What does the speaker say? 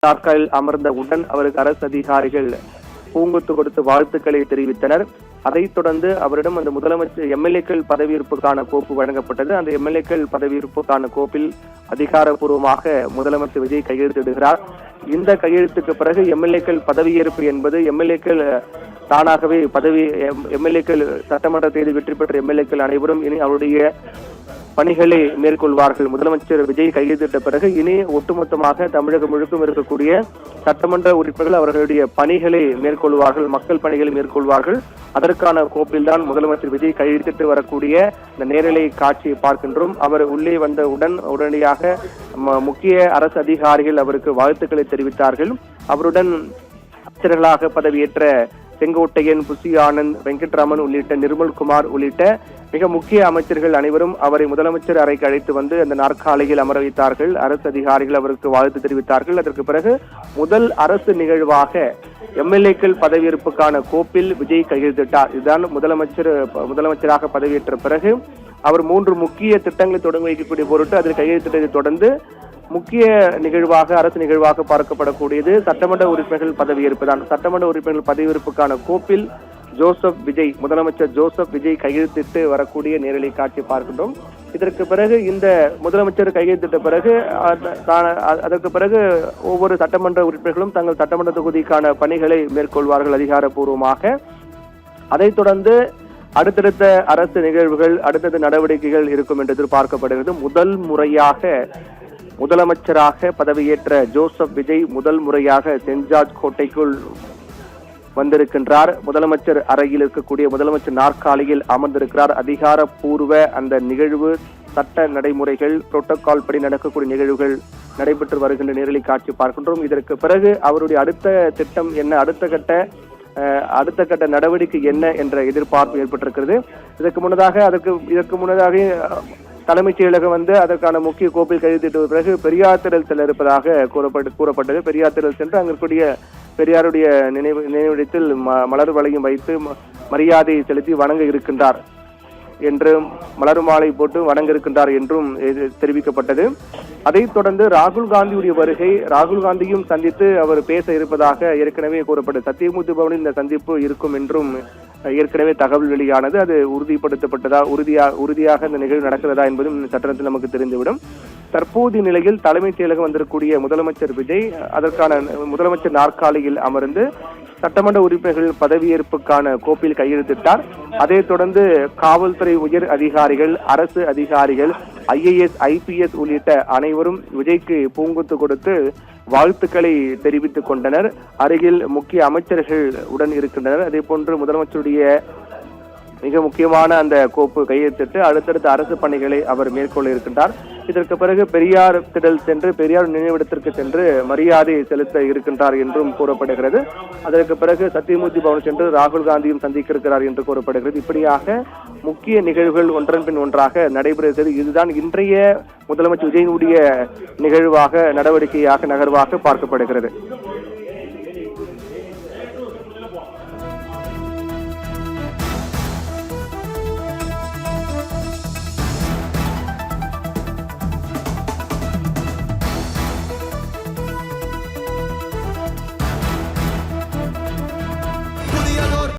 நாட்களில் அமர்ந்தவுடன் அவருக்கு அரசு அதிகாரிகள் பூங்குத்து கொடுத்து வாழ்த்துக்களை தெரிவித்தனர். அதைத் தொடர்ந்து அவரிடம் அந்த முதலமைச்சர் எம்எல்ஏக்கள் பதவியேற்புக்கான கோப்பு வழங்கப்பட்டது. அந்த எம்எல்ஏக்கள் பதவியேற்புக்கான கோப்பில் அதிகாரப்பூர்வமாக முதலமைச்சர் விஜய் கையெழுத்திடுகிறார். இந்த கையெழுத்துக்கு பிறகு எம்எல்ஏக்கள் பதவியேற்பு என்பது எம்எல்ஏக்கள் தானாகவே எம்எல்ஏக்கள் சட்டமன்ற தேர்தல் வெற்றி பெற்ற எம்எல்ஏக்கள் அனைவரும் இனி அவருடைய பணிகளை மேற்கொள்வார்கள். முதலமைச்சர் விஜய் கையெழுத்திட்ட பிறகு இனி ஒட்டுமொத்தமாக தமிழகம் முழுக்கும் இருக்கக்கூடிய சட்டமன்ற உறுப்பினர்கள் அவர்களுடைய பணிகளை மேற்கொள்வார்கள், மக்கள் பணிகளை மேற்கொள்வார்கள். அதற்கான கோப்பில் தான் முதலமைச்சர் விஜய் கையெழுத்திட்டு வரக்கூடிய இந்த நேரலை காட்சியை பார்க்கின்றோம். அவர் உள்ளே வந்தவுடன் உடனடியாக முக்கிய அரசு அதிகாரிகள் அவருக்கு வாழ்த்துக்களை தெரிவித்தார்கள். அவருடன் அமைச்சர்களாக பதவியேற்ற செங்கோட்டையன், புசி ஆனந்த், வெங்கட்ராமன் உள்ளிட்ட நிர்மல்குமார் உள்ளிட்ட மிக முக்கிய அமைச்சர்கள் அனைவரும் அவரை முதலமைச்சர் அறைக்கு அழைத்து வந்து அந்த நாற்காலியில் அமர வைத்தார்கள். அரசு அதிகாரிகள் அவருக்கு வாழ்த்து தெரிவித்தார்கள். அதற்கு பிறகு முதல் அரசு நிகழ்வாக எம்எல்ஏக்கள் பதவியேற்புக்கான கோப்பில் விஜய் கையெழுத்திட்டார். இதுதான் முதலமைச்சராக பதவியேற்ற பிறகு அவர் 3 முக்கிய திட்டங்களை தொடங்கி வைக்கக்கூடிய பொருட்டு அதில் கையெழுத்திட்டதை தொடர்ந்து முக்கிய நிகழ்வாக அரசு நிகழ்வாக பார்க்கப்படக்கூடியது சட்டமன்ற உறுப்பினர்கள் பதவியேற்பு தான். சட்டமன்ற உறுப்பினர்கள் பதவியேற்புக்கான கோப்பில் முதலமைச்சர் ஜோசப் விஜய் கையெழுத்திட்டு வரக்கூடிய நேரலை காட்சி பார்க்கின்றோம். இதற்கு பிறகு இந்த முதலமைச்சர் கையெழுத்திட்ட பிறகு அதற்கு பிறகு ஒவ்வொரு சட்டமன்ற உறுப்பினர்களும் தங்கள் சட்டமன்ற தொகுதிக்கான பணிகளை மேற்கொள்வார்கள் அதிகாரப்பூர்வமாக. அதைத் தொடர்ந்து அடுத்தடுத்த அரசு நிகழ்வுகள், அடுத்தடுத்த நடவடிக்கைகள் இருக்கும் என்று எதிர்பார்க்கப்படுகிறது. முதல் முறையாக முதலமைச்சராக பதவியேற்ற ஜோசப் விஜய் முதல் முறையாக சென்ட் ஜார்ஜ் கோட்டைக்குள் வந்திருக்கின்றார். முதலமைச்சர் அறையில் இருக்கக்கூடிய முதலமைச்சர் நாற்காலியில் அமர்ந்திருக்கிறார். அதிகாரப்பூர்வ அந்த நிகழ்வு, சட்ட நடைமுறைகள், புரோட்டோகால் படி நடக்கக்கூடிய நிகழ்வுகள் நடைபெற்று வருகின்ற நேரலை காட்சி பார்க்கின்றோம். இதற்கு பிறகு அவருடைய அடுத்த திட்டம் என்ன, அடுத்த கட்ட நடவடிக்கை என்ன என்ற எதிர்பார்ப்பு ஏற்பட்டிருக்கிறது. இதற்கு முன்னதாக தலைமைச் செயலகம் வந்து அதற்கான முக்கிய கோப்பில் கையெழுத்திட்ட பிறகு பெரியார் திடல் செல்ல இருப்பதாக கூறப்பட்டது. பெரியார் திடல் சென்று அங்கிருக்கூடிய பெரியாருடைய நினைவிடத்தில் மலர் வளையம் வைத்து மரியாதை செலுத்தி வணங்க இருக்கின்றார் என்றும், மலர் மாலை போட்டு வணங்க இருக்கின்றார் என்றும் தெரிவிக்கப்பட்டது. அதைத் தொடர்ந்து ராகுல் காந்தியுடைய வருகை, ராகுல் காந்தியும் சந்தித்து அவர் பேச இருப்பதாக ஏற்கனவே கூறப்பட்டது. சத்தியமூர்த்தி பவனில் இந்த சந்திப்பு இருக்கும் என்றும் ஏற்கனவே தகவல் வெளியானது. அது உறுதியாக இந்த நிகழ்வு நடக்கிறதா என்பதும் சட்டத்தில் நமக்கு தெரிந்துவிடும். தற்போதைய நிலையில் தலைமைச் செயலகம் வந்திருக்கூடிய முதலமைச்சர் விஜய் அதற்கான முதலமைச்சர் நாற்காலியில் அமர்ந்து சட்டமன்ற உறுப்பினர்கள் பதவியேற்புக்கான கோப்பில் கையெழுத்திட்டார். அதைத் தொடர்ந்து காவல்துறை உயர் அதிகாரிகள், அரசு அதிகாரிகள், IAS, IPS உள்ளிட்ட அனைவரும் விஜய்க்கு பூங்குத்து கொடுத்து வாழ்த்துக்களை தெரிவித்துக் கொண்டனர். அருகில் முக்கிய அமைச்சர்கள் உடன் இருக்கின்றனர். அதே போன்று முதலமைச்சருடைய மிக முக்கியமான அந்த கோப்பு கையெழுத்திட்டு அடுத்தடுத்த அரசு பணிகளை அவர் மேற்கொள்ள இருக்கின்றார். இதற்கு பிறகு பெரியார் திடல் சென்று பெரியார் நினைவிடத்திற்கு சென்று மரியாதை செலுத்த இருக்கின்றார் என்றும் கூறப்படுகிறது. அதற்கு பிறகு சத்தியமூர்த்தி பவன் சென்று ராகுல் காந்தியும் சந்திக்க இருக்கிறார் என்று கூறப்படுகிறது. இப்படியாக முக்கிய நிகழ்வுகள் ஒன்றன் பின் ஒன்றாக நடைபெறுகிறது. இதுதான் இன்றைய முதலமைச்சர் விஜயினுடைய நிகழ்வாக, நடவடிக்கையாக, நகர்வாக பார்க்கப்படுகிறது.